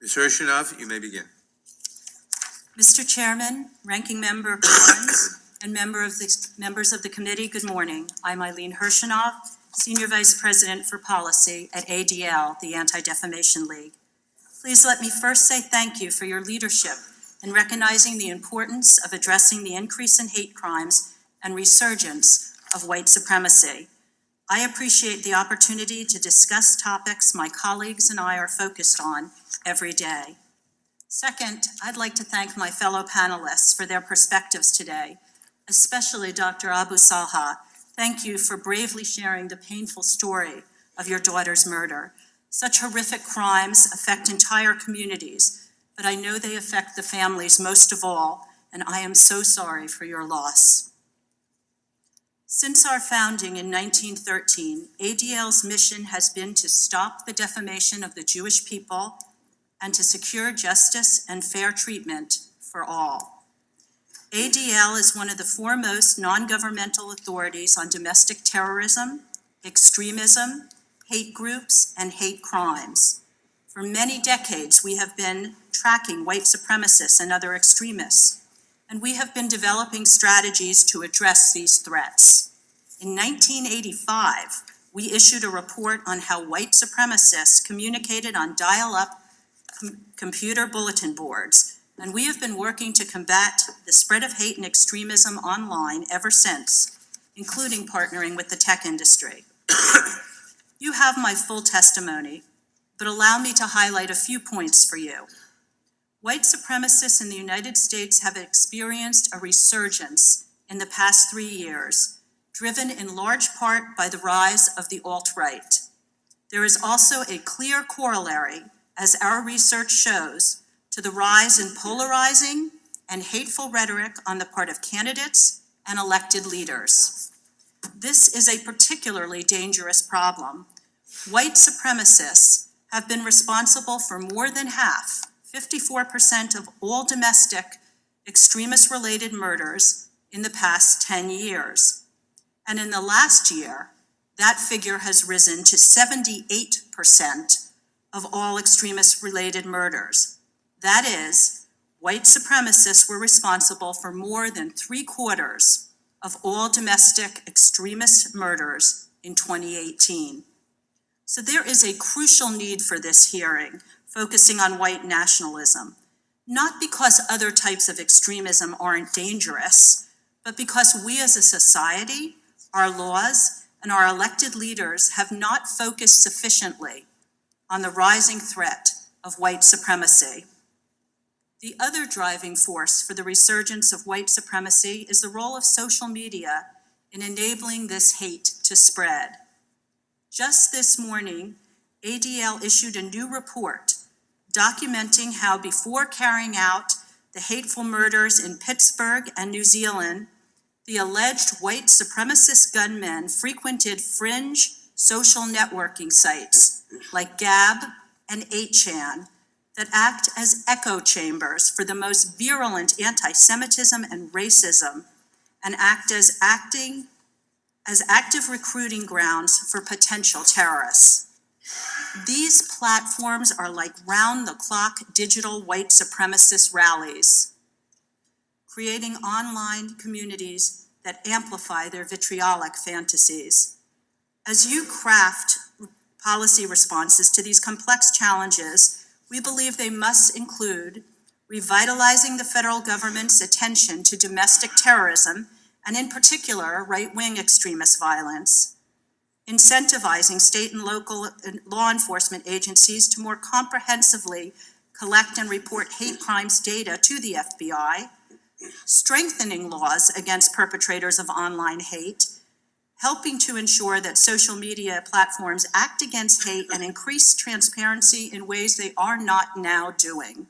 Ms. Hershenov, you may begin. Mr. Chairman, Ranking Member Barnes, and members of the committee, good morning. I'm Eileen Hershenov, Senior Vice President for Policy at ADL, the Anti-Defamation League. Please let me first say thank you for your leadership in recognizing the importance of addressing the increase in hate crimes and resurgence of white supremacy. I appreciate the opportunity to discuss topics my colleagues and I are focused on every day. Second, I'd like to thank my fellow panelists for their perspectives today, especially Dr. Abu Salha. Thank you for bravely sharing the painful story of your daughter's murder. Such horrific crimes affect entire communities, but I know they affect the families most of all, and I am so sorry for your loss. Since our founding in 1913, ADL's mission has been to stop the defamation of the Jewish people and to secure justice and fair treatment for all. ADL is one of the foremost non-governmental authorities on domestic terrorism, extremism, hate groups, and hate crimes. For many decades, we have been tracking white supremacists and other extremists, and we have been developing strategies to address these threats. In 1985, we issued a report on how white supremacists communicated on dial-up computer bulletin boards, and we have been working to combat the spread of hate and extremism online ever since, including partnering with the tech industry. You have my full testimony, but allow me to highlight a few points for you. White supremacists in the United States have experienced a resurgence in the past 3 years, driven in large part by the rise of the alt-right. There is also a clear corollary, as our research shows, to the rise in polarizing and hateful rhetoric on the part of candidates and elected leaders. This is a particularly dangerous problem. White supremacists have been responsible for more than half, 54% of all domestic extremist-related murders in the past 10 years. And in the last year, that figure has risen to 78% of all extremist-related murders. That is, white supremacists were responsible for more than 3/4 of all domestic extremist murders in 2018. So there is a crucial need for this hearing, focusing on white nationalism, not because other types of extremism aren't dangerous, but because we as a society, our laws, and our elected leaders have not focused sufficiently on the rising threat of white supremacy. The other driving force for the resurgence of white supremacy is the role of social media in enabling this hate to spread. Just this morning, ADL issued a new report documenting how before carrying out the hateful murders in Pittsburgh and New Zealand, the alleged white supremacist gunmen frequented fringe social networking sites like Gab and 8chan that act as echo chambers for the most virulent anti-Semitism and racism, and act as active recruiting grounds for potential terrorists. These platforms are like round-the-clock digital white supremacist rallies, creating online communities that amplify their vitriolic fantasies. As you craft policy responses to these complex challenges, we believe they must include revitalizing the federal government's attention to domestic terrorism, and in particular, right-wing extremist violence, incentivizing state and local law enforcement agencies to more comprehensively collect and report hate crimes data to the FBI, strengthening laws against perpetrators of online hate, helping to ensure that social media platforms act against hate and increase transparency in ways they are not now doing,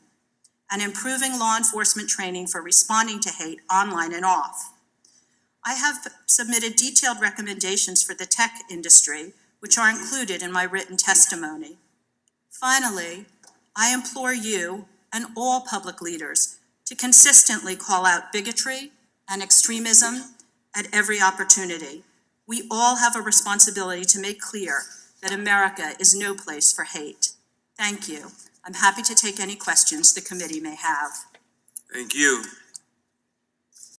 and improving law enforcement training for responding to hate online and off. I have submitted detailed recommendations for the tech industry, which are included in my written testimony. Finally, I implore you and all public leaders to consistently call out bigotry and extremism at every opportunity. We all have a responsibility to make clear that America is no place for hate. Thank you. I'm happy to take any questions the committee may have. Thank you.